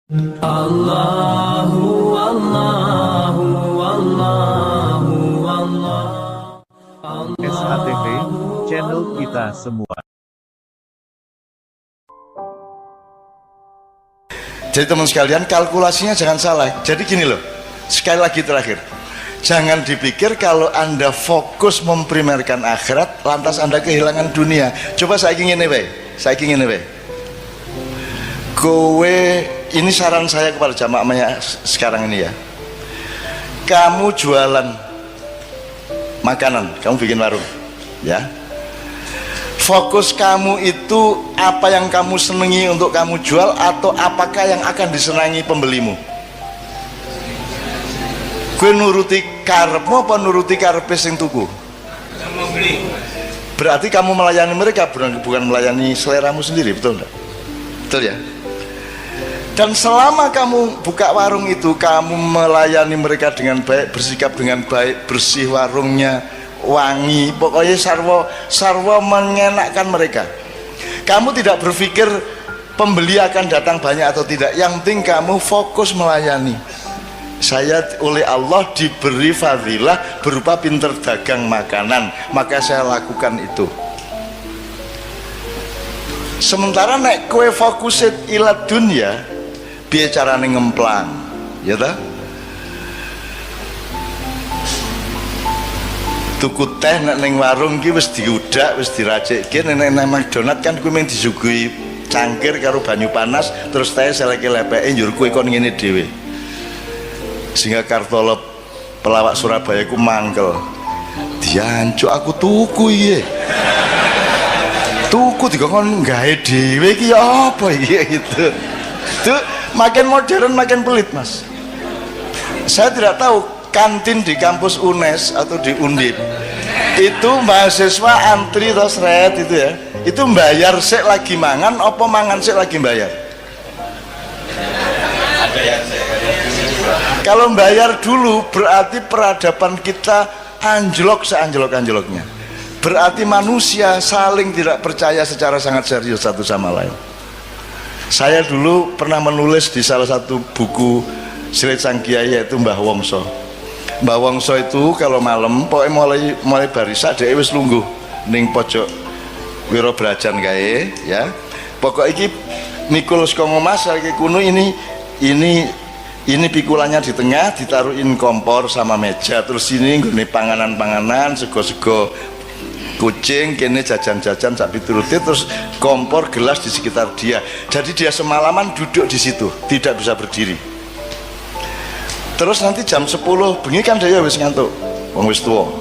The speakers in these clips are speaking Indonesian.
Allahu Allahu Allahu Allah. SATV, channel kita semua. Jadi teman sekalian, kalkulasinya jangan salah. Jadi gini loh, sekali lagi terakhir, jangan dipikir kalau Anda fokus memprimerkan akhirat lantas Anda kehilangan dunia. Coba saya ingin ini, kowe, ini saran saya kepada jamaahnya sekarang ini ya. Kamu jualan makanan, kamu bikin warung ya. Fokus kamu itu apa yang kamu senangi untuk kamu jual, atau apakah yang akan disenangi pembelimu? Gue nuruti karepmu apa nuruti karepe sing tuku? Berarti kamu melayani mereka, bukan melayani seleramu sendiri, betul enggak? Betul ya? Dan selama kamu buka warung itu, kamu melayani mereka dengan baik, bersikap dengan baik, bersih warungnya, wangi, pokoknya sarwa mengenakkan mereka. Kamu tidak berpikir pembeli akan datang banyak atau tidak, yang penting kamu fokus melayani. Saya oleh Allah diberi fadilah berupa pinter dagang makanan, maka saya lakukan itu. Sementara nek kowe fokusit ila dunya, piye carane ngemplang, ya ta? Tuku teh nek ning warung ki wis diudak, wis diracikke. Nek nang McDonald kan kuwi mung disuguhi cangkir karo banyu panas, terus teh seleke lepeke njur kuwi kon ngene dhewe. Sehingga Kartolo pelawak Surabaya ku mangkel. Diancuk aku tuku iki. Tuku dikon gawe dhewe iki ya apa iki gitu. Tuh makin modern makin pelit, Mas. Saya tidak tahu kantin di kampus UNES atau di Undip itu mahasiswa antri terus red itu ya, itu bayar sik lagi mangan apa mangan sik lagi bayar? Kalau bayar dulu berarti peradaban kita anjlok seanjlok-anjloknya. Berarti manusia saling tidak percaya secara sangat serius satu sama lain. Saya dulu pernah menulis di salah satu buku Silit Sang Kiai, yaitu Mbah Wongso. Mbah Wongso itu kalau malam pokoknya mulai barisak dia wis lungguh ning pojok Wiro Brajan kae ya. Pokok iki mikul saka Mas iki kuno ini pikulannya di tengah, ditaruhin kompor sama meja, terus ini nggone panganan-panganan, sego-sego kucing, kene jajan-jajan sak pituruti, terus kompor gelas di sekitar dia. Jadi dia semalaman duduk di situ, tidak bisa berdiri. Terus nanti jam 10 bengi kan dia wis ngantuk, wong wis tuwa.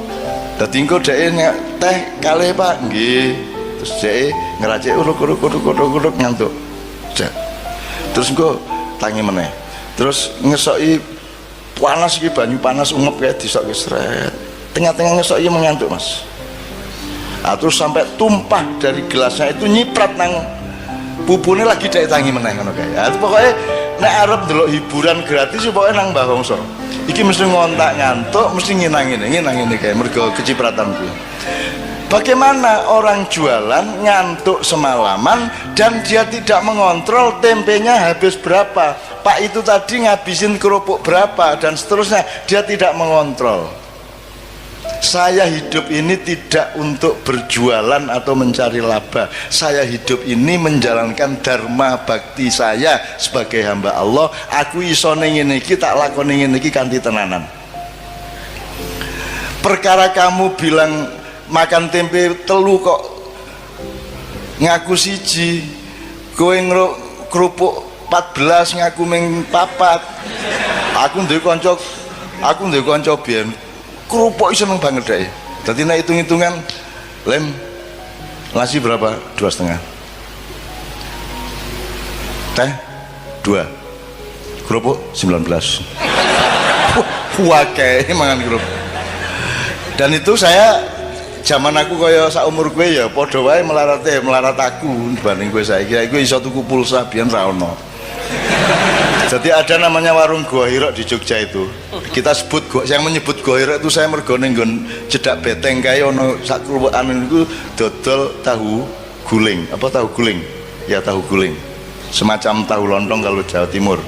Dadi engko dhek teh kalih Pak, nggih. Terus dhek ngeracik uruk-uruk ngantuk. Terus engko tangi meneh. Terus ngesoki panas iki, banyu panas ungep kae disoki sret. Tengah-tengah ngesoki mengantuk, Mas. Terus sampai tumpah dari gelasnya itu nyiprat nang pupune lagi dhek tangi meneh ngono kae. Pokoknya nek arep ndelok hiburan gratis pokoke nang Mbah Wongso. Iki mesti ngontak ngantuk, mesti nginang ngene kae mergo kecipratan kuwi. Bagaimana orang jualan ngantuk semalaman dan dia tidak mengontrol tempenya habis berapa, Pak itu tadi ngabisin kerupuk berapa dan seterusnya, dia tidak mengontrol. Saya hidup ini tidak untuk berjualan atau mencari laba. Saya hidup ini menjalankan dharma bakti saya sebagai hamba Allah. Aku iso ning ngene iki, tak lakoni ngene iki kanthi tenanan. Perkara kamu bilang makan tempe telu kok ngaku siji, kowe kerupuk 14 ngaku ming 4. Aku duwe kanca biyen kerupuk seneng banget deh. Jadi nak hitung-hitungan, lem nasi berapa? 2,5. Teh 2. Kerupuk 19. Wakai mangan kerupuk. Dan itu saya zaman aku kaya sak umur gue ya padha wae melarat aku dibanding gue saiki. Gue iso tuku pulsa biyen ra ono. Jadi ada namanya warung Gua Hirok di Jogja itu. Kita sebut yang menyebut Gua Hirok itu saya mergo ning nggon cedak beteng kae ono sak kluwekan niku dodol tahu guling. Apa tahu guling? Ya tahu guling. Semacam tahu lontong kalau Jawa Timur.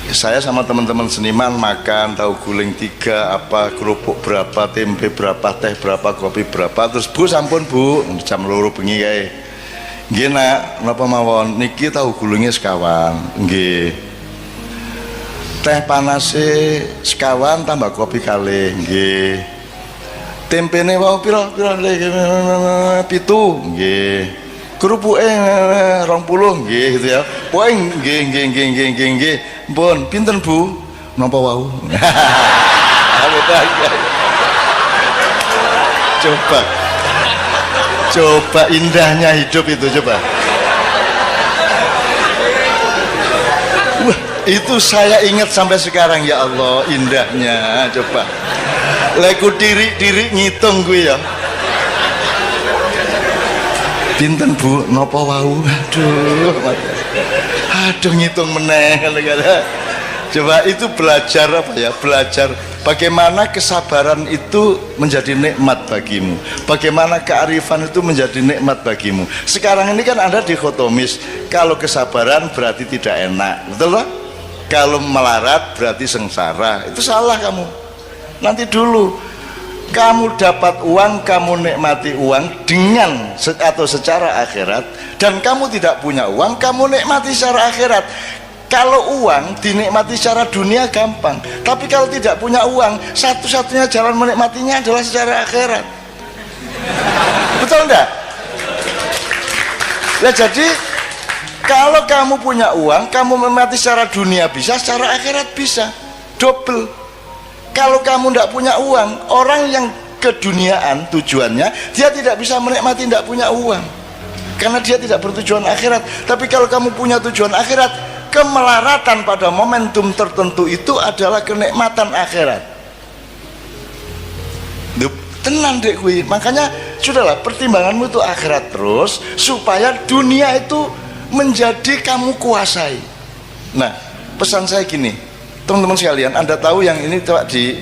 Saya sama teman-teman seniman makan tahu guling 3, apa kerupuk berapa, tempe berapa, teh berapa, kopi berapa. Terus Bu sampun Bu, jam 2 bengi kae. Nggih Nak, napa mawon? Niki tahu gulingnya sekawan. Nggih. Teh panase sekawan tambah kopi kalih. Nggih. Tempene wau pira 7. Nggih. Kerupuke 20 nggih gitu ya. Pokoke nggih. Pun pinten Bu? Napa wau? Coba indahnya hidup itu coba. Wah, itu saya ingat sampai sekarang ya Allah indahnya coba. Leku diri ngitung gue ya. Pinten Bu? Napa wau? Aduh ngitung meneh kadang-kadang. Coba itu belajar apa ya? Belajar bagaimana kesabaran itu menjadi nikmat bagimu. Bagaimana kearifan itu menjadi nikmat bagimu. Sekarang ini kan ada dikotomis. Kalau kesabaran berarti tidak enak, betul loh? Kalau melarat berarti sengsara. Itu salah kamu. Nanti dulu kamu dapat uang, kamu nikmati uang dengan atau secara akhirat, dan kamu tidak punya uang, kamu nikmati secara akhirat. Kalau uang dinikmati secara dunia gampang, tapi kalau tidak punya uang, satu-satunya jalan menikmatinya adalah secara akhirat. Betul enggak? Nah, jadi kalau kamu punya uang, kamu menikmati secara dunia bisa, secara akhirat bisa, double. Kalau kamu tidak punya uang, orang yang keduniaan tujuannya, dia tidak bisa menikmati tidak punya uang, karena dia tidak bertujuan akhirat. Tapi kalau kamu punya tujuan akhirat, kemelaratan pada momentum tertentu itu adalah kenikmatan akhirat. Tenang dek kui. Makanya sudahlah, pertimbanganmu itu akhirat terus, supaya dunia itu menjadi kamu kuasai. Nah, pesan saya gini, teman-teman sekalian, Anda tahu yang ini di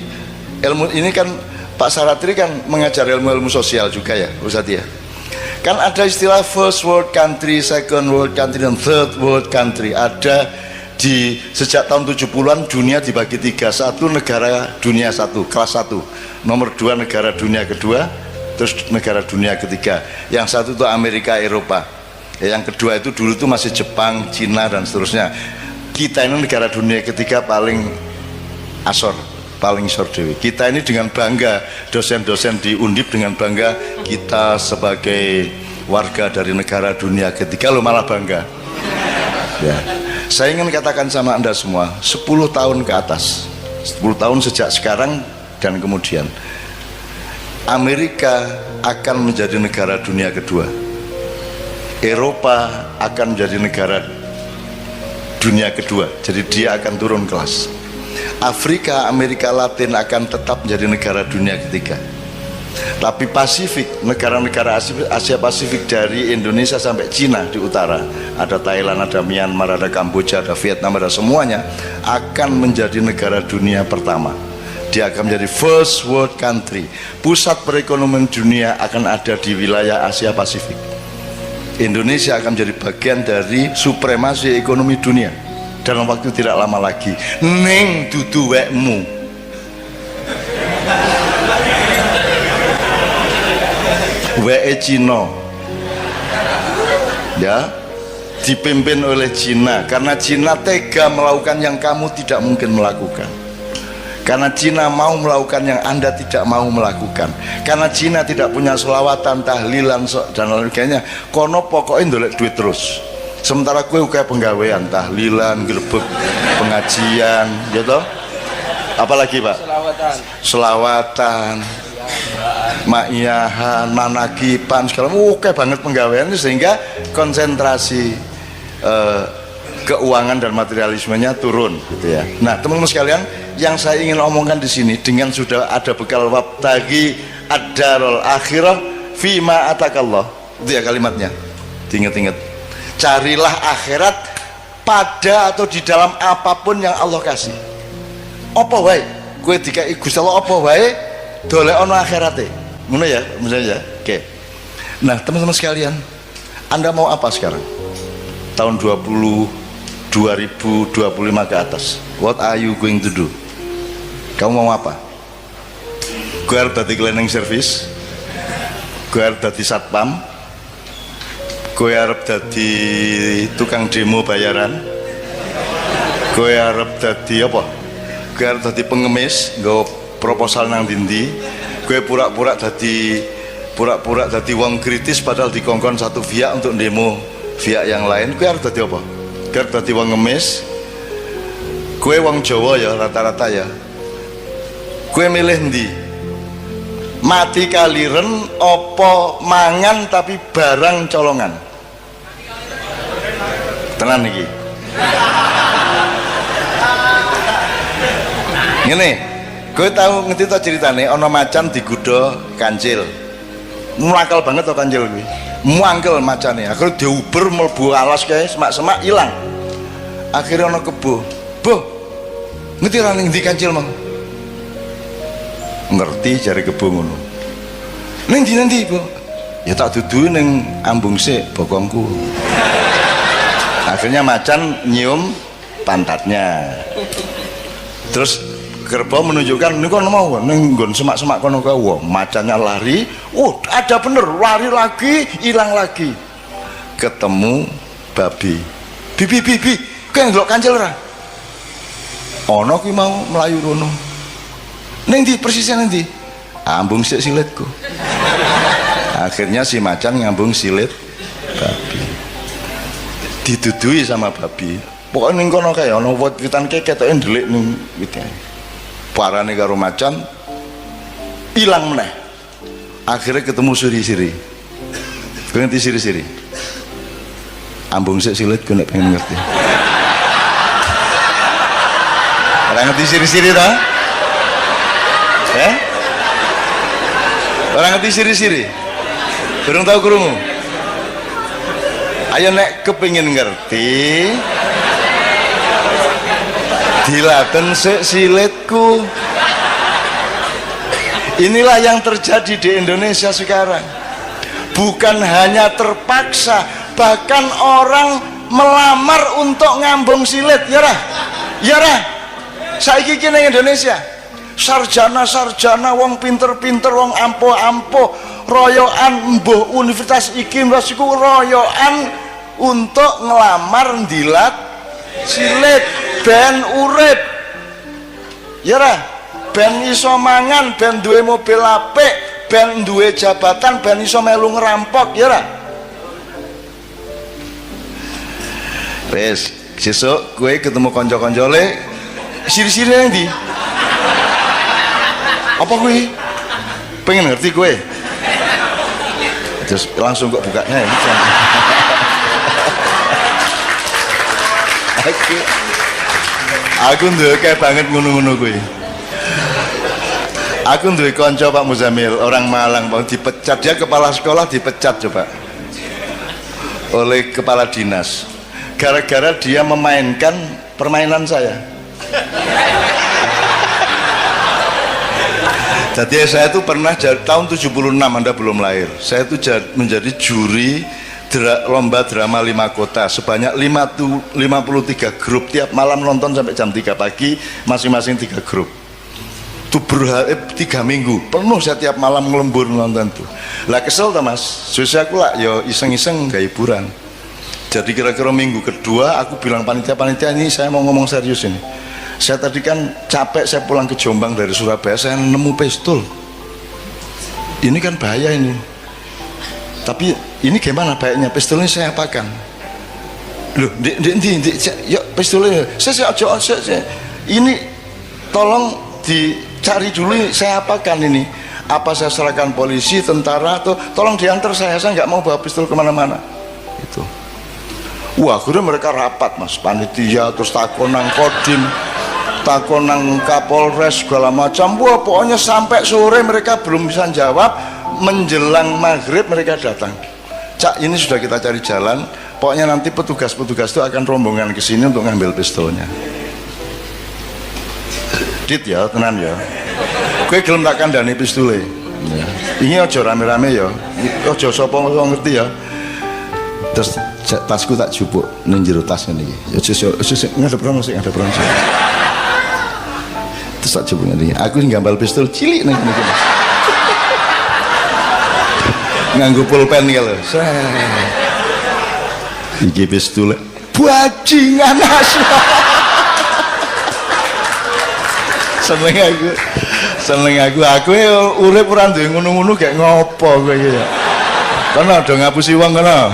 ilmu ini kan Pak Saratri kan mengajar ilmu-ilmu sosial juga ya Ustadz ya. Kan ada istilah first world country, second world country, dan third world country. Ada di sejak tahun 70-an dunia dibagi 3. 1 negara dunia 1, kelas 1. Nomor 2 negara dunia kedua, terus negara dunia ketiga. Yang 1 itu Amerika, Eropa. Yang kedua itu dulu itu masih Jepang, Cina, dan seterusnya. Kita ini negara dunia ketiga paling asor, paling isor dewi. Kita ini dengan bangga, dosen-dosen di Undip dengan bangga, kita sebagai warga dari negara dunia ketiga, lo malah bangga ya. Saya ingin katakan sama Anda semua, 10 tahun ke atas, 10 tahun sejak sekarang dan kemudian, Amerika akan menjadi negara dunia kedua, Eropa akan menjadi negara dunia kedua, jadi dia akan turun kelas. Afrika, Amerika Latin akan tetap menjadi negara dunia ketiga. Tapi Pasifik, negara-negara Asia Pasifik dari Indonesia sampai Cina di utara, ada Thailand, ada Myanmar, ada Kamboja, ada Vietnam, ada semuanya, akan menjadi negara dunia pertama. Dia akan menjadi first world country. Pusat perekonomian dunia akan ada di wilayah Asia Pasifik. Indonesia akan menjadi bagian dari supremasi ekonomi dunia dalam waktu tidak lama lagi. Neng dudu wekmu. Weke Cina ya, dipimpin oleh Cina, karena Cina tega melakukan yang kamu tidak mungkin melakukan, karena Cina mau melakukan yang Anda tidak mau melakukan, karena Cina tidak punya selawatan, tahlilan, dan lain sebagainya. Kono pokoknya ndolek duit terus, sementara gue kayak penggawean, tahlilan, grebek, pengajian gitu. Apalagi Pak? Selawatan, ma'iyahan, manakipan, segala oke banget penggawean, sehingga konsentrasi keuangan dan materialismenya turun gitu ya. Nah teman-teman sekalian, yang saya ingin omongkan di sini, dengan sudah ada bekal wabtagi ad-darul akhirah fima atakallah, itu ya kalimatnya, diinget-inget, carilah akhirat pada atau di dalam apapun yang Allah kasih. Apa wae kowe dikai Gusti Allah, apa wae dolek ana akhirate, ngono ya misalnya ya. Oke. Nah teman-teman sekalian, Anda mau apa sekarang tahun 2020 2025 ke atas. What are you going to do? Kamu mau apa? Gue harus dadi cleaning service, gue harus dadi satpam, gue harus dadi tukang demo bayaran, gue harus dadi apa? Gue harus dadi pengemis, gue proposal nang dindi, gue pura-pura dadi wong kritis padahal dikongkon satu pihak untuk demo pihak yang lain. Gue harus dadi apa? Gue harus dadi wong ngemis. Gue wong Jawa ya rata-rata ya. Gue milih ndi? Mati kaliren opo mangan tapi barang colongan. Tenan iki. Ngene, kowe tahu ngerti to ceritane ana macan digodha kancil. Muangkel banget to kancil kuwi. Muangkel macane. Akhire diuber mlebu alas kae semak-semak ilang. Akhirnya ana kebo. "Boh, ngerti ra ning ndi kancil mang?" Ngerti jare kebo ngono. "Ning ndi nanti, Bu?" "Ya tak dudu ning ambung sik bokongku." Akhirnya macan nyium pantatnya. Terus kerbau menunjukkan ini kono mau ning nggon semak-semak kono kae. Wah, macannya lari. Oh, ada bener, lari lagi, hilang lagi. Ketemu babi. Bibi, kowe ndelok kancil ora? Ana kuwi mau mlayu rono. Ning ndi persisnya ning ndi? Ambung sik silitku. Akhirnya si macan ngambung silit babi. Didudui sama babi. Pokoknya ning kono kae ana wit-witan kae ketoke ndelik ning wite. Parane karo macan ilang meneh. Akhirnya ketemu siri-siri. Kowe ngerti siri-siri? Ambung sik silitku nek pengen ngerti. Ora ngerti siri-siri ta? Orang ngerti siri-siri? Belum tahu krungu? Ayo nek kepingin ngerti, dilaten sik silitku. Inilah yang terjadi di Indonesia sekarang. Bukan hanya terpaksa, bahkan orang melamar untuk ngambung silit. Ya ra? Ya ra? Saiki ki ning Indonesia sarjana wong pinter-pinter wong ampuh-ampuh royokan mbuh universitas iki universitas iku royokan untuk ngelamar ndilat silit ben urip. Ya ra? Ben iso mangan, ben duwe mobil apik, ben duwe jabatan, ben iso melu ngerampok. Ya ra? Wes, sesuk kowe ketemu kanca-kancane siri-siri nang ndi? Apa kuwi? Pengen ngerti kowe? Terus langsung kok bukanya ya. Aku duwe kayak banget ngono-ngono kuwi. Aku duwe kanca Pak Muzamil, orang Malang, Bang, dipecat. Dia kepala sekolah dipecat coba oleh kepala dinas gara-gara dia memainkan permainan saya. Jadi saya itu pernah tahun 76, Anda belum lahir. Saya itu menjadi juri lomba drama 5 kota sebanyak 53 grup, tiap malam nonton sampai jam 3 pagi, masing-masing 3 grup. Itu 3 minggu penuh saya tiap malam ngelembur nonton tuh. Lah kesel ta Mas, susah aku lah yo iseng-iseng gak hiburan. Jadi kira-kira minggu kedua aku bilang panitia ini saya mau ngomong serius ini. Saya tadi kan capek, saya pulang ke Jombang dari Surabaya, saya nemu pistol. Ini kan bahaya ini. Tapi ini gimana baiknya? Pistolnya saya apakan? Loh, yuk pistolnya. Saya ini tolong dicari dulu, saya apakan ini? Apa saya serahkan polisi, tentara, atau tolong diantar saya nggak mau bawa pistol kemana-mana. Itu. Wah, akhirnya mereka rapat Mas, panitia, terus takonang kodim, takonang Kapolres segala macam. Wah, pokoknya sampai sore mereka belum bisa jawab. Menjelang maghrib mereka datang. Cak, ini sudah kita cari jalan. Pokoknya nanti petugas-petugas itu akan rombongan ke sini untuk ngambil pistolnya. Dit ya, tenan ya. Kowe gelem tak kandhani pistole. Ya. Ini aja rame-rame ya. Aja sapa ngerti ya. Terus tasku tak jupuk ning jero tas ngene iki. Ngadep rono sik, ngadep rono sik. Terus tak jupuk ngene iki. Aku nggambar pistol cilik ning ngene. Nganggo pulpen iki lho. Iki pistol bajingan asu. Seneng aku urip ora duwe ngono-ngono gak ngopo kowe iki ya. Kono do ngapusi wong kono.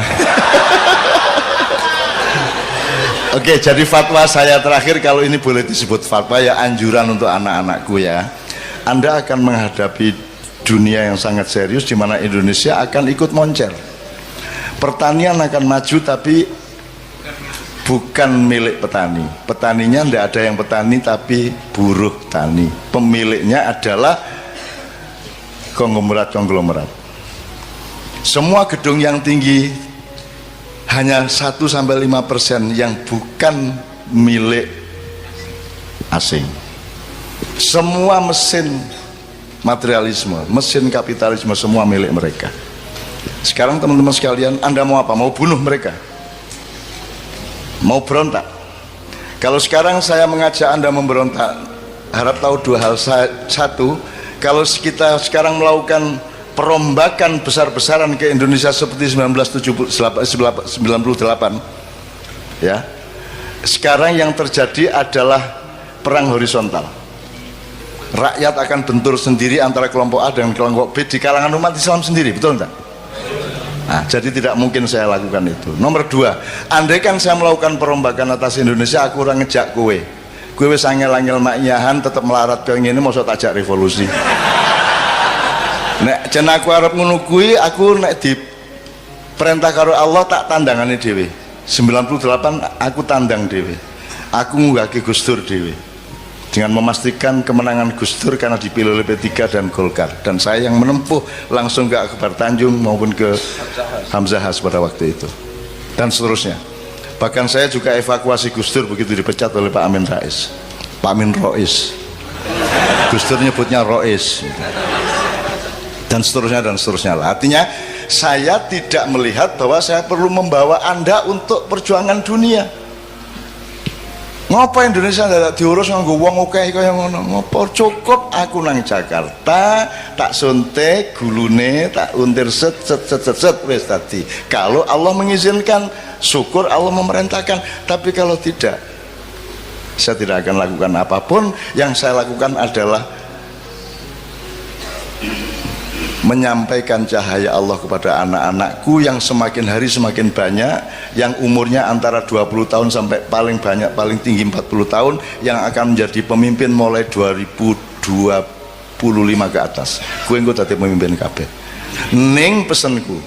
Oke, jadi fatwa saya terakhir, kalau ini boleh disebut fatwa ya, anjuran untuk anak-anakku ya. Anda akan menghadapi dunia yang sangat serius di mana Indonesia akan ikut moncer. Pertanian akan maju tapi bukan milik petani. Petaninya tidak ada yang petani tapi buruh tani. Pemiliknya adalah konglomerat. Semua gedung yang tinggi hanya 1-5% yang bukan milik asing. Semua mesin materialisme, mesin kapitalisme semua milik mereka. Sekarang teman-teman sekalian, Anda mau apa? Mau bunuh mereka? Mau berontak? Kalau sekarang saya mengajak Anda memberontak, harap tahu dua hal. Satu, kalau kita sekarang melakukan perombakan besar-besaran ke Indonesia seperti 1998 ya, sekarang yang terjadi adalah perang horizontal. Rakyat akan bentur sendiri antara kelompok A dengan kelompok B di kalangan umat Islam sendiri, betul enggak? Nah, jadi tidak mungkin saya lakukan itu. Nomor dua, andaikan saya melakukan perombakan atas Indonesia, aku orang ngejak kowe wis angel-angel maknyahan tetap melarat ke ngene, mosok tajak revolusi. Nek jen aku arep ngono kuwi, aku nek di perintah karo Allah tak tandangane dhewe. 98 aku tandang dhewe. Aku ngunggahke Gus Dur dhewe. Dengan memastikan kemenangan Gus Dur karena dipilih oleh P3 dan Golkar, dan saya yang menempuh langsung ke Akbar Tanjung maupun ke Hamzahas pada waktu itu. Dan seterusnya. Bahkan saya juga evakuasi Gus Dur begitu dipecat oleh Pak Amin Rais. Pak Amin Rois. Gus Dur nyebutnya Rois. Dan seterusnya lah. Artinya saya tidak melihat bahwa saya perlu membawa Anda untuk perjuangan dunia. Ngopo Indonesia tidak diurus nganggo wong akeh kaya ngono? Ngopo? Cukup aku nang Jakarta, tak suntik gulune, tak untir set wis tadi. Kalau Allah mengizinkan, syukur Allah memerintahkan. Tapi kalau tidak, saya tidak akan lakukan apapun. Yang saya lakukan adalah menyampaikan cahaya Allah kepada anak-anakku yang semakin hari semakin banyak, yang umurnya antara 20 tahun sampai paling banyak, paling tinggi 40 tahun, yang akan menjadi pemimpin mulai 2025 ke atas. Gue engko dadi pemimpin kabeh. Ning pesenku,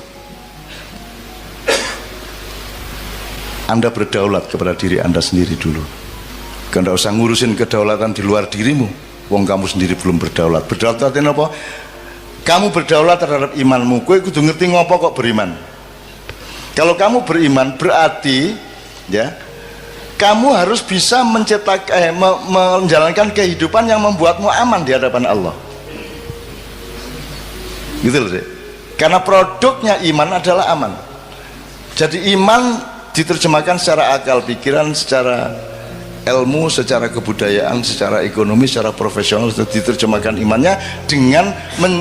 Anda berdaulat kepada diri Anda sendiri dulu. Anda usah ngurusin kedaulatan di luar dirimu. Wong kamu sendiri belum berdaulat. Berdaulat artinya apa? Kamu berdaulat terhadap imanmu. Kowe kudu ngerti ngopo kok beriman. Kalau kamu beriman berarti ya, kamu harus bisa menjalankan kehidupan yang membuatmu aman di hadapan Allah. Gitu loh sih. Karena produknya iman adalah aman. Jadi iman diterjemahkan secara akal pikiran, secara ilmu, secara kebudayaan, secara ekonomi, secara profesional, diterjemahkan imannya dengan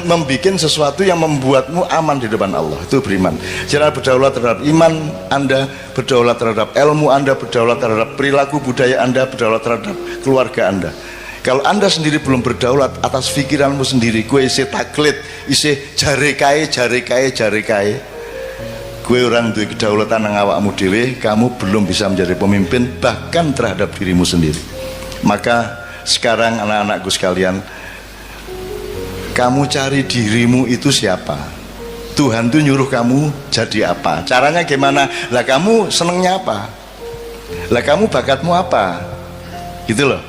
membuat sesuatu yang membuatmu aman di depan Allah. Itu beriman. Jadi berdaulat terhadap iman Anda, berdaulat terhadap ilmu Anda, berdaulat terhadap perilaku budaya Anda, berdaulat terhadap keluarga Anda. Kalau Anda sendiri belum berdaulat atas pikiranmu sendiri, gue isi taklid, isi jare kae, gue orang duwe kedaulatan nang awakmu dhewe, kamu belum bisa menjadi pemimpin bahkan terhadap dirimu sendiri. Maka sekarang anak-anakku sekalian, kamu cari dirimu itu siapa. Tuhan tuh nyuruh kamu jadi apa, caranya gimana, lah kamu senengnya apa, lah kamu bakatmu apa, gitu loh.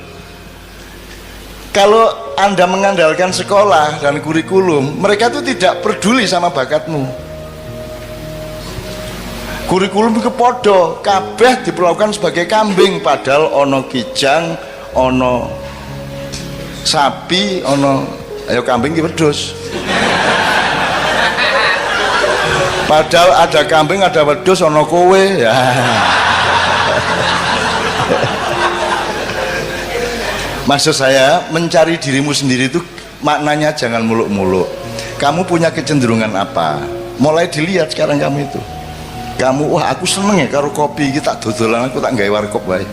Kalau Anda mengandalkan sekolah dan kurikulum, mereka tuh tidak peduli sama bakatmu. Kurikulum itu podo, kabeh diperlakukan sebagai kambing, padahal ono kijang, ono sapi, ono ayo kambing ki wedhus. Padahal ada kambing, ada wedhus, ono kowe ya. Maksud saya, mencari dirimu sendiri itu maknanya jangan muluk-muluk. Kamu punya kecenderungan apa? Mulai dilihat sekarang kamu itu. Kamu, wah aku seneng ya karo kopi iki tak dodolan, aku tak gawe warkop wae.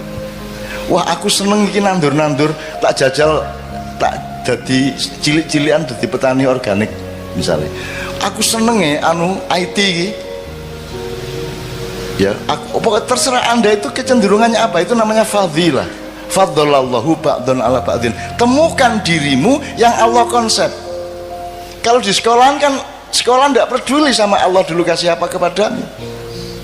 Wah aku seneng iki nandur-nandur, tak jajal, tak jadi cilik-cilikan jadi petani organik misalnya. Aku seneng ya anu IT iki. Ya, pokoknya terserah Anda itu kecenderungannya apa, itu namanya fadilah. Faddalallahu ba'dun ala ba'din. Temukan dirimu yang Allah konsep. Kalau di sekolahan kan sekolah tidak peduli sama Allah dulu kasih apa kepadamu,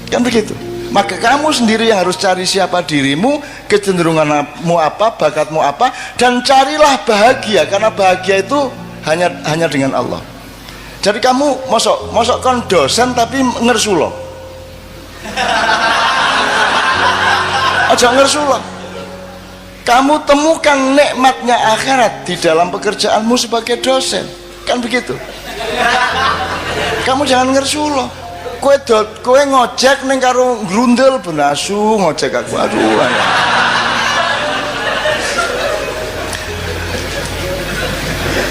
kan begitu. Maka kamu sendiri yang harus cari siapa dirimu, kecenderunganmu apa, bakatmu apa, dan carilah bahagia, karena bahagia itu hanya dengan Allah. Jadi kamu mosok kon dosen tapi ngersulo. Aja ngersulo. Kamu temukan nikmatnya akhirat di dalam pekerjaanmu sebagai dosen, kan begitu. Kamu jangan ngersulo. Kowe ngojek ning karo grundel benasu ngojek aku, aduh.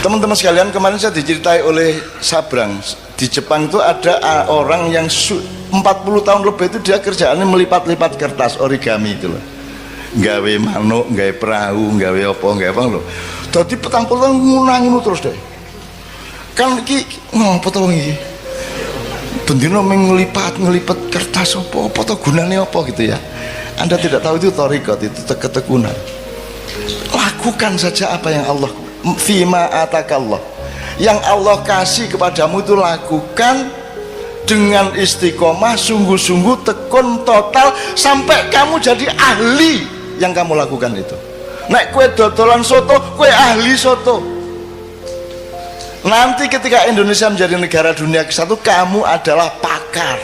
Teman-teman sekalian, kemarin saya diceritai oleh Sabrang, di Jepang itu ada orang yang 40 tahun lebih itu dia kerjaannya melipat-lipat kertas origami itu loh. Gawe manuk, gawe perahu, gawe apa lho. Dadi petang-petang ngono terus deh. Kan iki ngopo to iki? Bendino nglipat kertas apa to gunane apa gitu ya. Anda tidak tahu itu thariqat, itu ketekunan. Lakukan saja apa yang Allah fima atakallah. Yang Allah kasih kepadamu itu lakukan dengan istiqomah, sungguh-sungguh, tekun total sampai kamu jadi ahli yang kamu lakukan itu. Nek kue dodolan soto, kue ahli soto. Nanti ketika Indonesia menjadi negara dunia ke-1, kamu adalah pakar.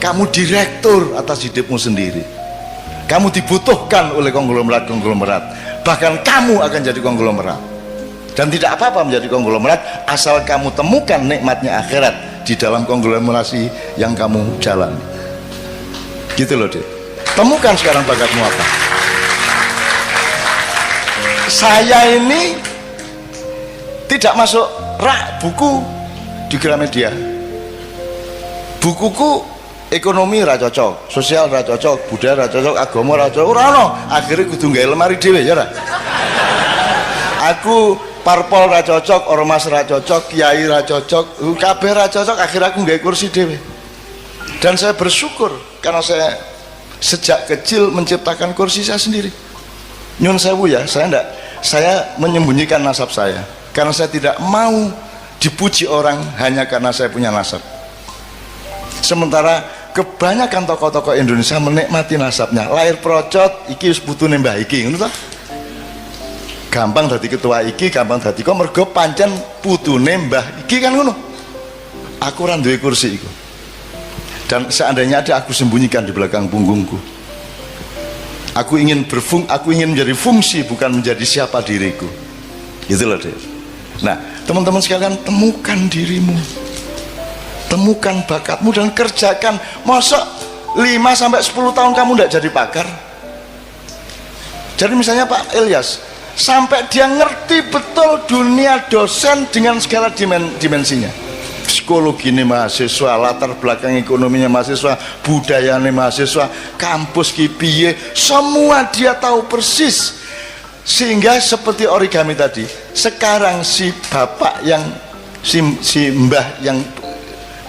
Kamu direktur atas hidupmu sendiri. Kamu dibutuhkan oleh konglomerat. Bahkan kamu akan jadi konglomerat. Dan tidak apa-apa menjadi konglomerat asal kamu temukan nikmatnya akhirat di dalam konglomerasi yang kamu jalani. Gitu loh, Dek. Temukan sekarang bakatmu apa. Saya ini tidak masuk rak buku di Gramedia. Bukuku ekonomi ra cocok, sosial ra cocok, budaya ra cocok, agama ra cocok, ora ono. Akhire kudu gawe lemari dhewe ya ra. Aku parpol ra cocok, ormas ra cocok, kiai ra cocok, kabeh ra cocok, akhirnya aku gawe kursi dhewe. Dan saya bersyukur karena saya sejak kecil menciptakan kursi saya sendiri. Nyun sewu ya, saya menyembunyikan nasab saya karena saya tidak mau dipuji orang hanya karena saya punya nasab. Sementara kebanyakan tokoh-tokoh Indonesia menikmati nasabnya. Lahir procot, iki wis putune mbah iki, ngono ta? Gampang dadi ketua iki, gampang dadi kok mergo pancen putune mbah iki kan ngono. Aku ora duwe kursi iku. Dan seandainya ada, aku sembunyikan di belakang punggungku. Aku ingin menjadi fungsi, bukan menjadi siapa diriku. Gitu loh, Dek. Nah, teman-teman sekalian, temukan dirimu, temukan bakatmu dan kerjakan. Masa 5-10 tahun kamu tidak jadi pakar? Jadi misalnya Pak Ilyas, sampai dia ngerti betul dunia dosen dengan segala dimensinya. Psikologi ini mahasiswa, latar belakang ekonominya mahasiswa, budayanya mahasiswa, kampus kipiye, semua dia tahu persis. Sehingga seperti origami tadi, sekarang si bapak yang si mbah yang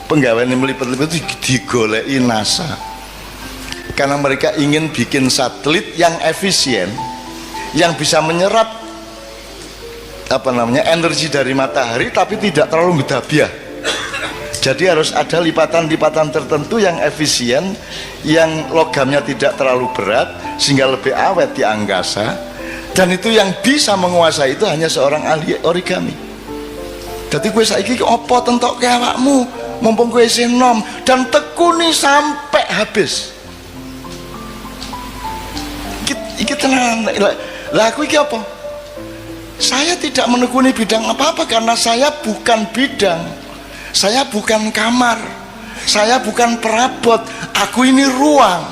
penggawean melipat-lipat itu digoleki NASA, karena mereka ingin bikin satelit yang efisien, yang bisa menyerap energi dari matahari tapi tidak terlalu gedabiah. Jadi harus ada lipatan-lipatan tertentu yang efisien, yang logamnya tidak terlalu berat sehingga lebih awet di angkasa. Dan itu yang bisa menguasai itu hanya seorang ahli origami. Jadi gue saiki opo tentok ke awakmu, mumpung gue isih nom, dan tekuni sampai habis. Iki tenan. Lah aku iki apa? Saya tidak menekuni bidang apa-apa karena saya bukan bidang. Saya bukan kamar, Saya bukan perabot, aku ini ruang.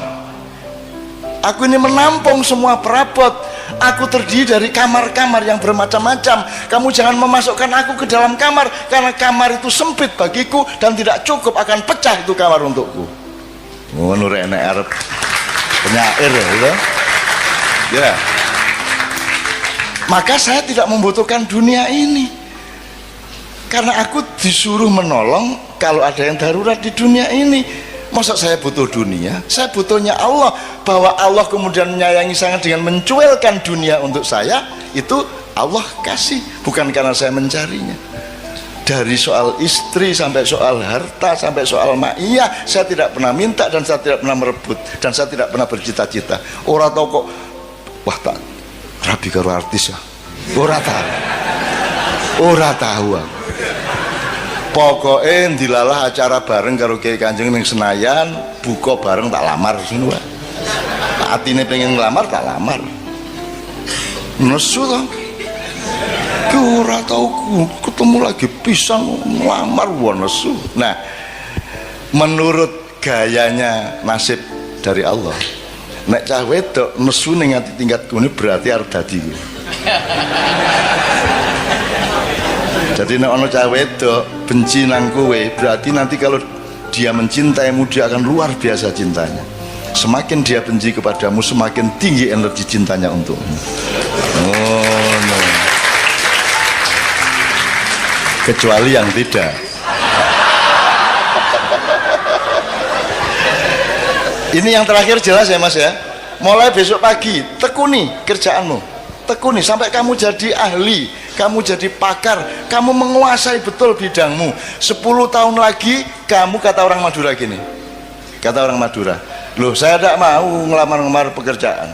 Aku ini menampung semua perabot. Aku terdiri dari kamar-kamar yang bermacam-macam. Kamu jangan memasukkan aku ke dalam kamar, karena kamar itu sempit bagiku dan tidak cukup, akan pecah itu kamar untukku. Ngono rek nek arep penyair ya. Ya. Maka saya tidak membutuhkan dunia ini, karena aku disuruh menolong kalau ada yang darurat di dunia ini. Masa saya butuh dunia? Saya butuhnya Allah. Bahwa Allah kemudian menyayangi sangat dengan mencuelkan dunia untuk saya, itu Allah kasih, bukan karena saya mencarinya. Dari soal istri sampai soal harta sampai soal ma'iyah, saya tidak pernah minta dan saya tidak pernah merebut dan saya tidak pernah bercita-cita. Orang tahu kok, wah tak rabi karo artis ya. Orang tahu aku. Pokoknya dilalah acara bareng karo Kiai Kanjeng ning Senayan, buka bareng tak lamar sini wae. Atine pengen ngelamar tak lamar. Nesu to. Ki ora tau ketemu lagi pisan ngelamar wae nesu. Nah, menurut gayanya nasib dari Allah, nek cah wedok nesu ning ati tingkat kene berarti arep dadi. Jadi nek ana cah wedok benci nang kowe, berarti nanti kalau dia mencintaimu dia akan luar biasa cintanya. Semakin dia benci kepadamu, semakin tinggi energi cintanya untukmu. Oh no. Kecuali yang tidak. Ini yang terakhir jelas ya Mas ya. Mulai besok pagi tekuni kerjaanmu, tekuni sampai kamu jadi ahli, kamu jadi pakar, kamu menguasai betul bidangmu. 10 tahun lagi kamu, kata orang Madura gini, kata orang Madura, loh saya tidak mau ngelamar-ngelamar pekerjaan,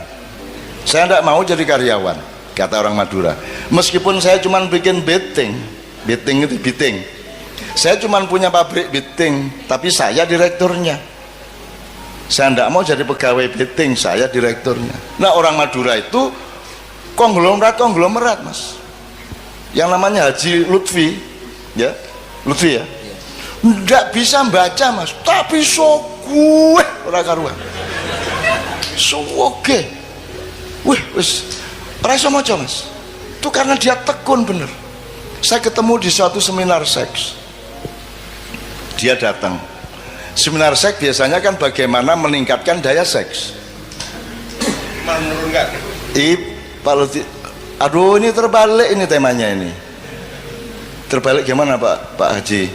saya tidak mau jadi karyawan, kata orang Madura. Meskipun saya cuma bikin beting itu beting, saya cuma punya pabrik beting, tapi saya direkturnya. Saya tidak mau jadi pegawai beting, saya direkturnya. Nah orang Madura itu konglomerat Mas, yang namanya Haji Lutfi ya, Lutfi ya, tidak bisa baca Mas, tapi gue ora karuan, oke, wis ora iso maca Mas. Itu karena dia tekun bener. Saya ketemu di suatu seminar seks, dia datang. Seminar seks biasanya kan bagaimana meningkatkan daya seks, menurunkan. Aduh ini terbalik ini temanya ini. Terbalik gimana Pak Haji?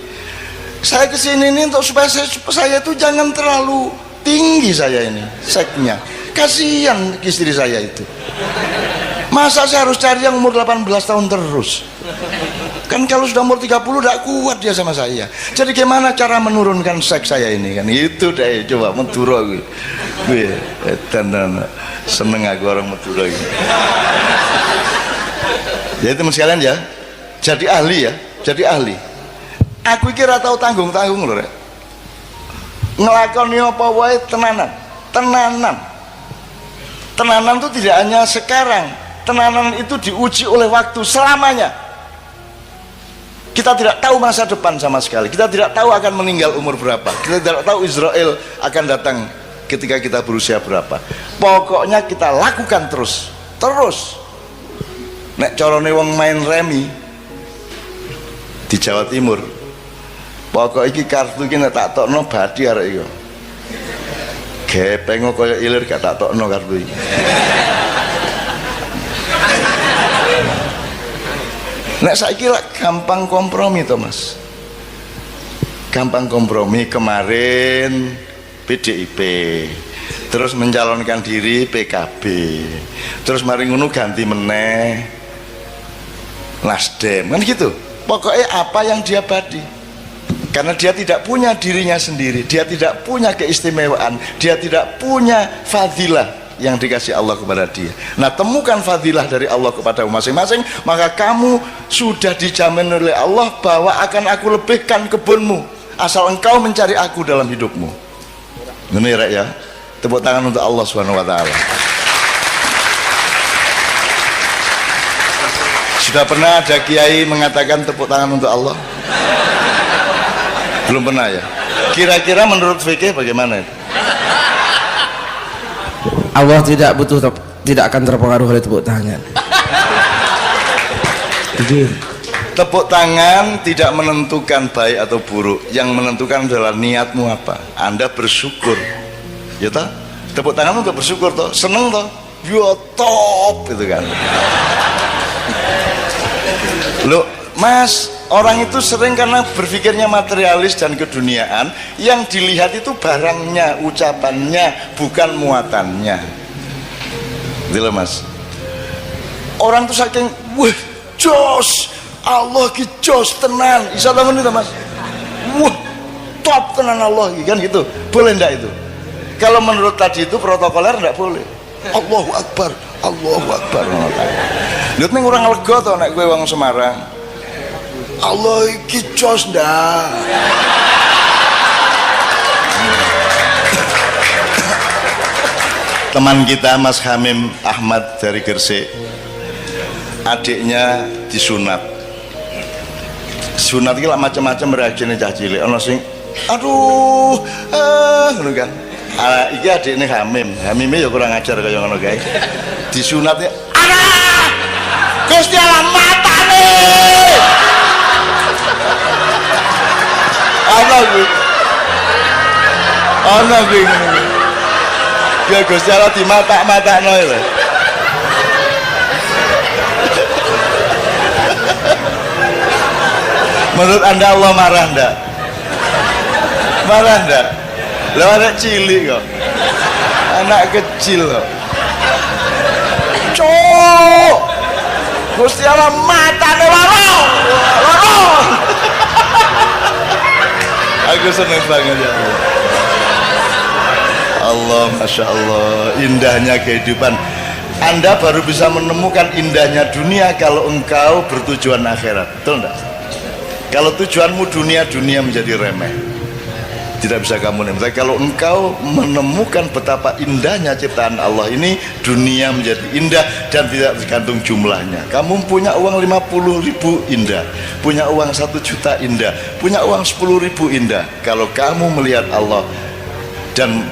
Saya kesini ini untuk supaya saya itu jangan terlalu tinggi saya ini seksnya. Kasihan istri saya itu. Masa saya harus cari yang umur 18 tahun terus? Kan kalau sudah umur 30 tidak kuat dia sama saya. Jadi gimana cara menurunkan seks saya ini kan? Itu deh, coba Madura gue. Dan seneng aku orang Madura gitu. Ya teman sekalian ya, jadi ahli ya, jadi ahli. Aku kira tahu tanggung-tanggung loh, ngelakoni apa wae tenanan. Tenanan itu tidak hanya sekarang, tenanan itu diuji oleh waktu selamanya. Kita tidak tahu masa depan sama sekali, kita tidak tahu akan meninggal umur berapa, kita tidak tahu Israel akan datang ketika kita berusia berapa. Pokoknya kita lakukan terus. Nek corone wong main remi di Jawa Timur, pokok iki kartu iki nek tak tokno badi arek iki. Gepeng kaya ilir gak tak tokno kartu iki. Nek saiki lak gampang kompromi to Mas. Gampang kompromi. Kemarin PDIP, terus mencalonkan diri PKB, terus mari ngono ganti meneh Nasdem, kan gitu. Pokoknya apa yang dia badi, karena dia tidak punya dirinya sendiri, dia tidak punya keistimewaan, dia tidak punya fadilah yang dikasih Allah kepada dia. Nah temukan fadilah dari Allah kepada masing-masing, maka kamu sudah dijamin oleh Allah bahwa akan aku lebihkan kebunmu asal engkau mencari aku dalam hidupmu. Ini ya, tepuk tangan untuk Allah Subhanahu wa Ta'ala. Sudah pernah ada kiai mengatakan tepuk tangan untuk Allah? Belum pernah ya? Kira-kira menurut fikih bagaimana? Allah tidak akan terpengaruh oleh tepuk tangan. Tepuk tangan tidak menentukan baik atau buruk. Yang menentukan adalah niatmu apa. Anda bersyukur, ya toh? Tepuk tangan untuk bersyukur toh, seneng toh, ya top itu kan. Loh, Mas, orang itu sering karena berpikirnya materialis dan keduniaan, yang dilihat itu barangnya, ucapannya, bukan muatannya. Gitu loh, Mas. Orang tuh saking, wah, jos, Allah ki jos tenan. Isa tahu itu, Mas. Wah, top tenan Allah kan gitu. Boleh enggak itu? Kalau menurut tadi itu protokoler enggak boleh. Allahu Akbar, Allahu Akbar. Lihat nih orang lega tuh nek gue wong Semarang. Allah iki jos ndak. Teman kita Mas Hamim Ahmad dari Gresik, adiknya disunat. Sunat iki lah macam-macam reaksinya cah cilik. Ono sing aduh, ngono kan. Iki adiknya Hamimnya ya kurang ajar kaya ngono kae. Disunatnya, "Anak! Gusti Allah matane!" Ana kuwi ya Gusti Allah di mata-matakno lho. Menurut Anda Allah marah ndak? Marah ndak? Lho anak cilik kok. Anak kecil kok. Cuk! Gusti Allah matane loro. Aku seneng banget ya Allah. Allah, Masya Allah, indahnya kehidupan. Anda baru bisa menemukan indahnya dunia kalau engkau bertujuan akhirat, betul enggak? Kalau tujuanmu dunia menjadi remeh, tidak bisa kamu nikmati. Kalau engkau menemukan betapa indahnya ciptaan Allah ini, dunia menjadi indah dan tidak tergantung jumlahnya. Kamu punya uang 50.000 indah, punya uang 1 juta indah, punya uang 10.000 indah. Kalau kamu melihat Allah dan